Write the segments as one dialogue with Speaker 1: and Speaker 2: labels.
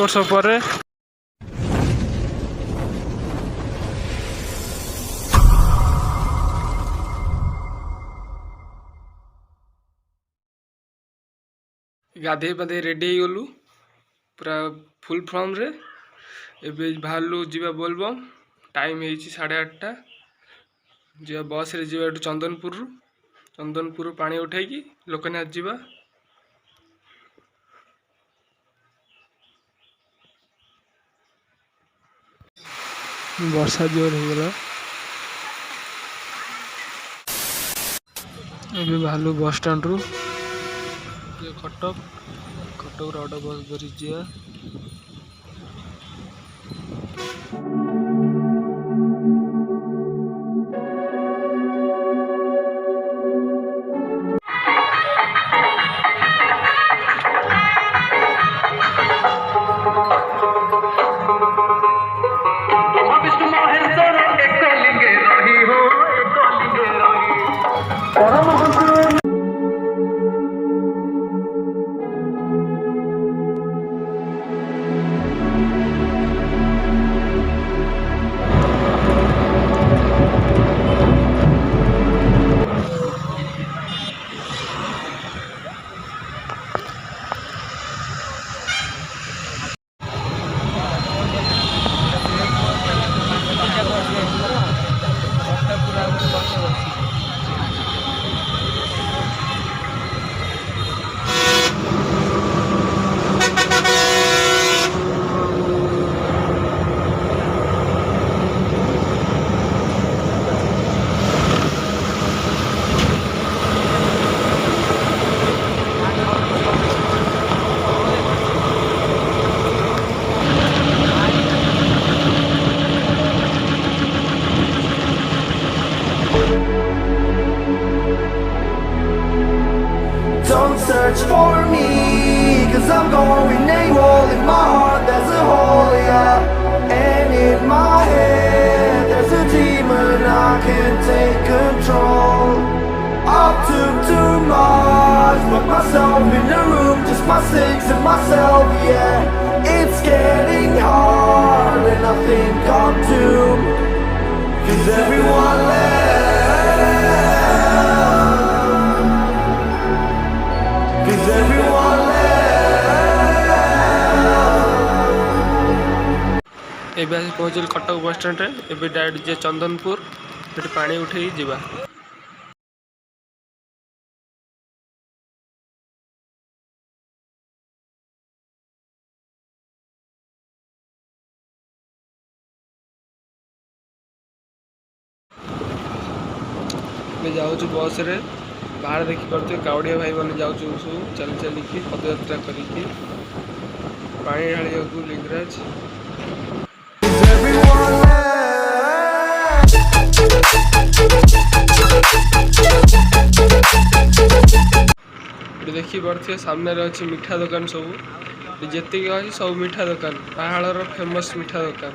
Speaker 1: वर्ष पर गाधे पाधे रेडी गलु पूरा फुल फॉर्म रे एबे बाहरलु जीवा बोलबम टाइम हेची 8:30 जीवा बस रे जीवा चंदनपुर पानी उठाई की लोकनाथ जीवा वर्षा जोर हो गला एबे बाहरलु बस स्टैंड रु कटक रोड बस धरी जिया
Speaker 2: Don't search for me, cause I'm going AWOL. In my heart there's a hole, yeah. And in my head there's a demon, I can't take control. I took too much, locked myself in a room, just my six and myself, yeah. It's getting hard and I think I'm doomed, cause everyone left.
Speaker 1: एबे पहुँचल Cuttack bus stand रे एबे direct जे चंदनपुर से पानी उठे जीवा जाऊँ बस रे बाहर देखी पारे कावड़िया भाई मैंने जाऊँ सब चल चलिकी पदयात्रा करिकी पानी ढाली जाऊ लिंगराज देखी पारे सामने अच्छी मिठा दुकान सब जी अच्छी सब मिठा दुकान पहाड़ फेमस मिठा दुकान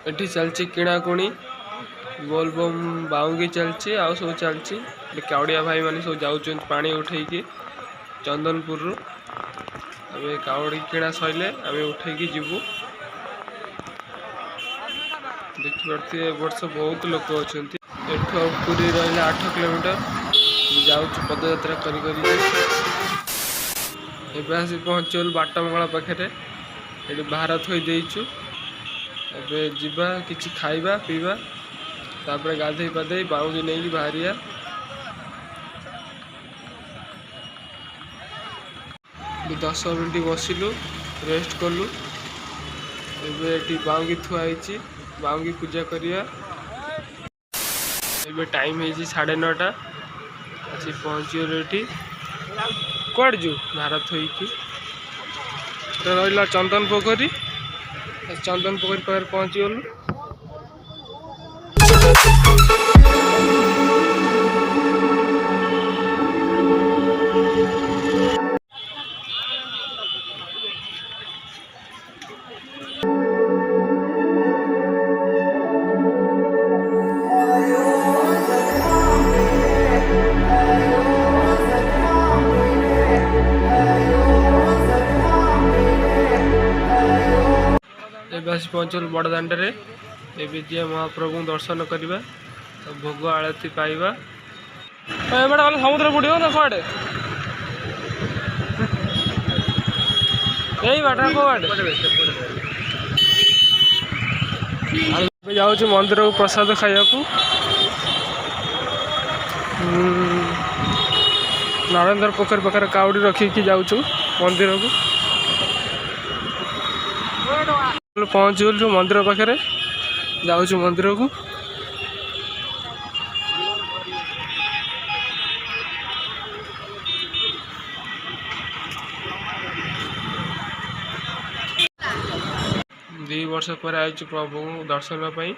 Speaker 1: एठी चलची किणाकुणी बोलबम बाउंगी चलची आउ सब चलची कावड़िया भाई माने सब जाउछन पानी उठेकी चंदनपुर रु अबे कावड़ी किणा सइले आमे उठेकी जीवु देखि परते वर्ष बहुत लोक अछंती एठो पुरी रहले 8 किलोमीटर जाउछु पदयात्रा करी करी एबे आसी पहुंचल बाटमंगला पाखरे एठी भारत होई देइछु एबे जीवा किछि खाइबा पीबा तापर गाधे पाधे बाउंगी नहीं बाहरिया 10 मिनट बसिलु रेस्ट कलु ଏବେ ଏଠି ବାଉଙ୍ଗି ଥୁଆ ହେଇଛି, ବାଉଙ୍ଗି ପୂଜା କରିବା। ଏବେ ଟାଇମ୍ ହେଇଛି 9:30 ଆସି ପହଞ୍ଚିଗଲୁ ଏଠି। କୁଆଡ଼େ ଯିବୁ ଭାର ଥୋଇକି ରହିଲା ଚନ୍ଦନ ପୋଖରୀ। ଚନ୍ଦନ ପୋଖରୀ ପାଖରେ ପହଞ୍ଚିଗଲୁ। ଏବେ ଆସି ପହଞ୍ଚିଲୁ ବଡ଼ ଦାଣ୍ଡରେ। ଏବେ ଯିଏ ମହାପ୍ରଭୁଙ୍କୁ ଦର୍ଶନ କରିବା, ଭୋଗ ଆଳତି ପାଇବା। ଏବାଟେ ଗଲେ ସମୁଦ୍ର ବୁଡ଼ିବ ନା କୁଆଡ଼େ? ଏଇ ବାଟ କୋଉ ବାଟେ? ଏବେ ଯାଉଛୁ ମନ୍ଦିରକୁ ପ୍ରସାଦ ଖାଇବାକୁ। ନରେନ୍ଦ୍ର ପୋଖରୀ ପାଖରେ କାଉଡ଼ି ରଖିକି ଯାଉଛୁ ମନ୍ଦିରକୁ। ପହଞ୍ଚିଗଲୁ ମନ୍ଦିର ପାଖରେ, ଯାଉଛୁ ମନ୍ଦିରକୁ। ଦୁଇ ବର୍ଷ ପରେ ଆଇଛୁ ପ୍ରଭୁଙ୍କୁ ଦର୍ଶନ ପାଇଁ।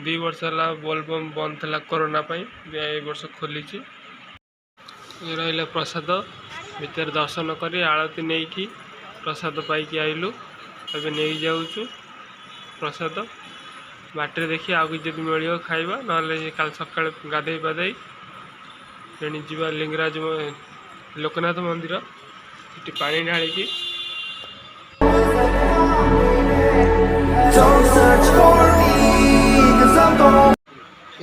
Speaker 1: 2 ବର୍ଷ ହେଲା ବୋଲବମ୍ ବନ୍ଦ ଥିଲା କରୋନା ପାଇଁ, ଏ ବର୍ଷ ଖୋଲିଛି। ଏ ରହିଲା ପ୍ରସାଦ, ଭିତରେ ଦର୍ଶନ କରି ଆଳତି ନେଇକି ପ୍ରସାଦ ପାଇକି ଆଇଲୁ। ଏବେ ନେଇକି ଯାଉଛୁ ପ୍ରସାଦ। ବାଟରେ ଦେଖି ଆଉ କିଛି ଯଦି ମିଳିବ ଖାଇବା, ନହେଲେ କାଲି ସକାଳେ ଗାଧେଇ ପାଧେଇ ତେଣି ଯିବା ଲିଙ୍ଗରାଜ ଲୋକନାଥ ମନ୍ଦିର, ସେଠି ପାଣି ଢାଳିକି
Speaker 2: Don't search for me, 'cause I'm gone.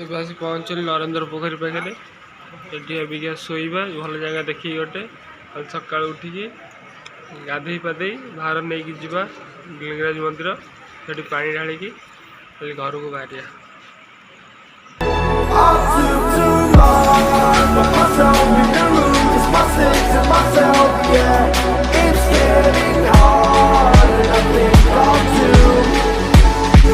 Speaker 1: ଏବେ ଆସି ପହଞ୍ଚିଲି ନରେନ୍ଦ୍ର ପୋଖରୀ ପାଖରେ। ଏଠି ଅବିକା ଶୋଇବା, ଭଲ ଜାଗା ଦେଖିକି ଗୋଟେ। ଆଉ ସକାଳୁ ଉଠିକି ଗାଧେଇ ପାଧେଇ ଭାର ନେଇକି ଯିବା ଲିଙ୍ଗରାଜ ମନ୍ଦିର, ସେଠି ପାଣି ଢାଳିକି ଖାଲି ଘରକୁ ବାହାରିବା।